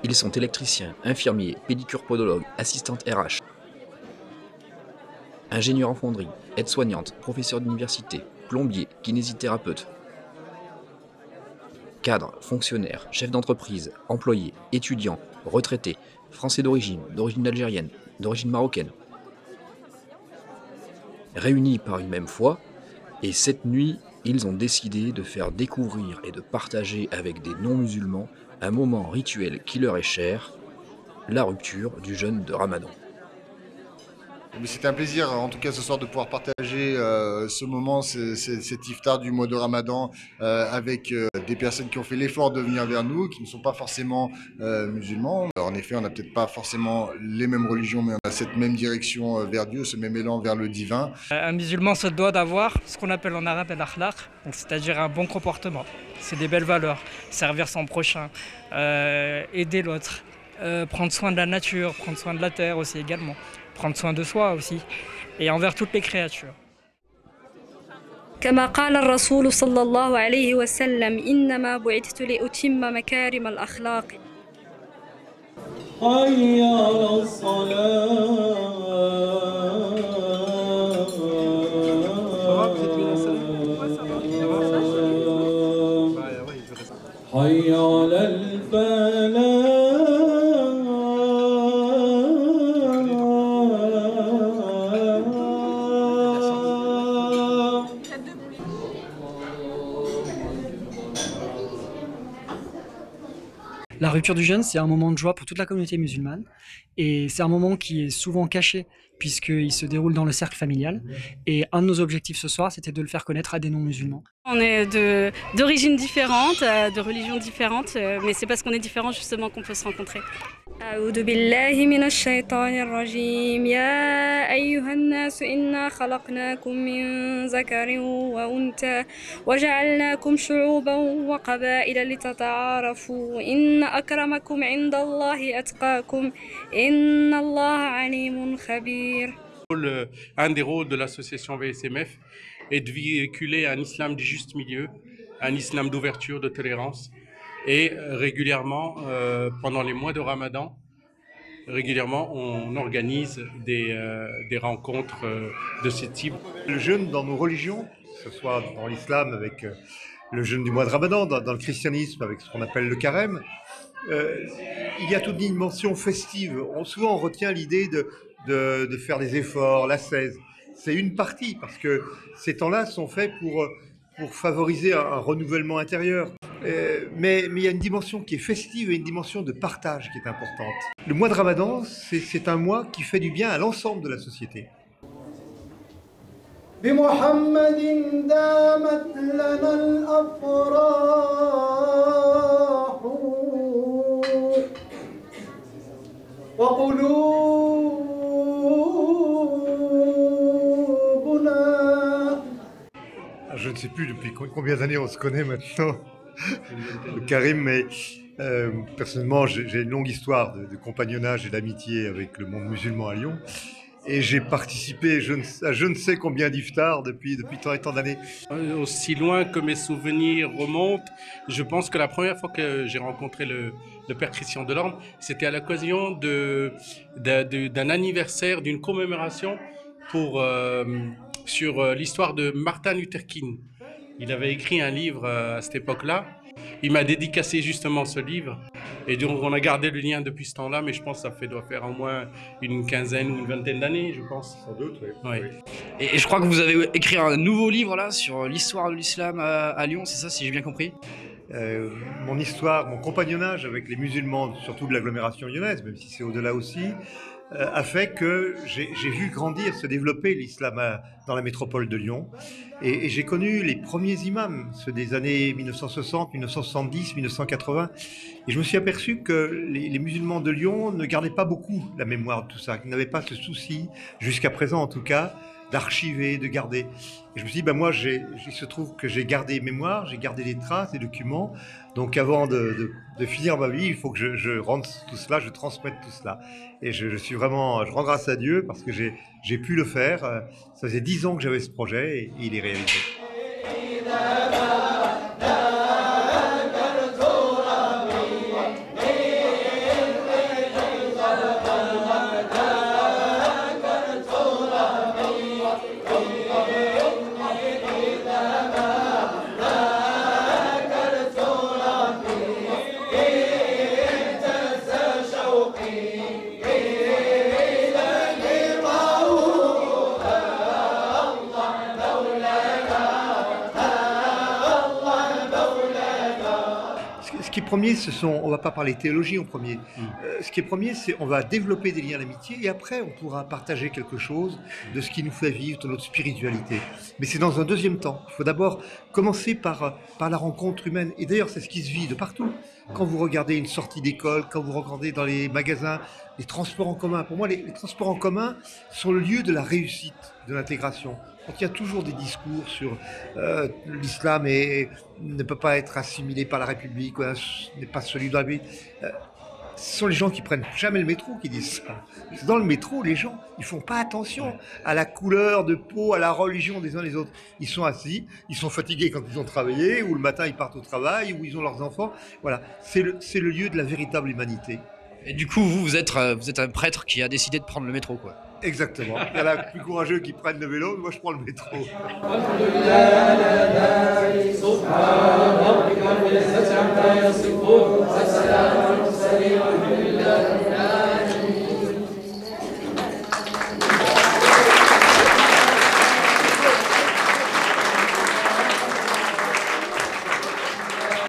Ils sont électriciens, infirmiers, pédicure-podologues, assistantes RH, ingénieurs en fonderie, aides-soignantes, professeurs d'université, plombiers, kinésithérapeutes, cadres, fonctionnaires, chefs d'entreprise, employés, étudiants, retraités, français d'origine algérienne, d'origine marocaine, réunis par une même foi, et cette nuit, ils ont décidé de faire découvrir et de partager avec des non-musulmans un moment rituel qui leur est cher, la rupture du jeûne de Ramadan. Mais c'était un plaisir, en tout cas ce soir, de pouvoir partager ce moment, cet iftar du mois de Ramadan avec des personnes qui ont fait l'effort de venir vers nous, qui ne sont pas forcément musulmans. Alors, en effet, on n'a peut-être pas forcément les mêmes religions, mais on a cette même direction vers Dieu, ce même élan vers le divin. Un musulman se doit d'avoir ce qu'on appelle en arabe al-akhlaq, c'est-à-dire un bon comportement. C'est des belles valeurs, servir son prochain, aider l'autre, prendre soin de la nature, prendre soin de la terre aussi également. Prendre soin de soi aussi, et envers toutes les créatures. كما قال الرسول صلى الله عليه وسلم إنما بعثت لأتم مكارم الأخلاق. حي على الصلاة حي على الفلاح. La rupture du jeûne, c'est un moment de joie pour toute la communauté musulmane et c'est un moment qui est souvent caché puisqu'il se déroule dans le cercle familial. Et un de nos objectifs ce soir, c'était de le faire connaître à des non-musulmans. On est d'origines différentes, de religions différentes, mais c'est parce qu'on est différents justement qu'on peut se rencontrer. أعوذ بالله من الشيطان الرجيم يا أيها الناس إنا خلقناكم من ذكر وأنثى وجعلناكم شعوبا وقبائل لتتعارفوا إن أكرمكم عند الله أتقاكم إن الله عليم خبير. Un des rôles de l'association VSMF est de véhiculer un islam du juste milieu, un islam d'ouverture, de tolérance. Et régulièrement, pendant les mois de Ramadan, régulièrement, on organise des rencontres de ce type. Le jeûne dans nos religions, que ce soit dans l'islam avec le jeûne du mois de Ramadan, dans le christianisme avec ce qu'on appelle le carême, il y a toute une dimension festive. Souvent, on retient l'idée de faire des efforts, l'ascèse. C'est une partie, parce que ces temps-là sont faits pour favoriser un renouvellement intérieur. Mais il y a une dimension qui est festive et une dimension de partage qui est importante. Le mois de Ramadan, c'est un mois qui fait du bien à l'ensemble de la société. بمحمد دامت لنا الأفراح وقلوبنا. Je ne sais plus depuis combien d'années on se connaît maintenant, Karim, mais personnellement j'ai une longue histoire de compagnonnage et d'amitié avec le monde musulman à Lyon. Et j'ai participé à je ne sais combien d'iftar depuis tant et tant d'années. Aussi loin que mes souvenirs remontent, je pense que la première fois que j'ai rencontré le père Christian Delorme, c'était à l'occasion d'un anniversaire, d'une commémoration sur l'histoire de Martin Luther King. Il avait écrit un livre à cette époque-là. Il m'a dédicacé justement ce livre. Et donc on a gardé le lien depuis ce temps-là, mais je pense que ça doit faire au moins une quinzaine ou une vingtaine d'années, je pense. Sans doute, oui. Ouais. Et je crois que vous avez écrit un nouveau livre là sur l'histoire de l'islam à Lyon, c'est ça si j'ai bien compris? Mon histoire, mon compagnonnage avec les musulmans, surtout de l'agglomération lyonnaise, même si c'est au-delà aussi, a fait que j'ai vu grandir, se développer l'islam dans la métropole de Lyon. Et j'ai connu les premiers imams, ceux des années 1960, 1970, 1980. Et je me suis aperçu que les musulmans de Lyon ne gardaient pas beaucoup la mémoire de tout ça, qu'ils n'avaient pas ce souci, jusqu'à présent en tout cas, d'archiver, de garder. Et je me suis dit, moi, il se trouve que j'ai gardé mémoire, j'ai gardé des traces, des documents. Donc avant de finir ma vie, il faut que je rende tout cela, je transmette tout cela. Et je rends grâce à Dieu parce que j'ai pu le faire. Ça faisait 10 ans que j'avais ce projet et il est réalisé. ce qui est premier, on ne va pas parler théologie en premier. Ce qui est premier, c'est on va développer des liens d'amitié et après, on pourra partager quelque chose de ce qui nous fait vivre, de notre spiritualité. Mais c'est dans un deuxième temps. Il faut d'abord commencer par la rencontre humaine. Et d'ailleurs, c'est ce qui se vit de partout. Quand vous regardez une sortie d'école, quand vous regardez dans les magasins, les transports en commun. Pour moi, les transports en commun sont le lieu de la réussite, de l'intégration. Donc, il y a toujours des discours sur l'islam ne peut pas être assimilé par la République, n'est pas celui de la République. Ce sont les gens qui prennent jamais le métro qui disent ça. Dans le métro, les gens, ils font pas attention à la couleur de peau, à la religion des uns des autres. Ils sont assis, ils sont fatigués quand ils ont travaillé, ou le matin ils partent au travail, ou ils ont leurs enfants. Voilà, c'est le lieu de la véritable humanité. Et du coup, vous êtes un prêtre qui a décidé de prendre le métro, quoi. Exactement. Il y en a plus courageux qui prennent le vélo, mais moi je prends le métro. العالمين.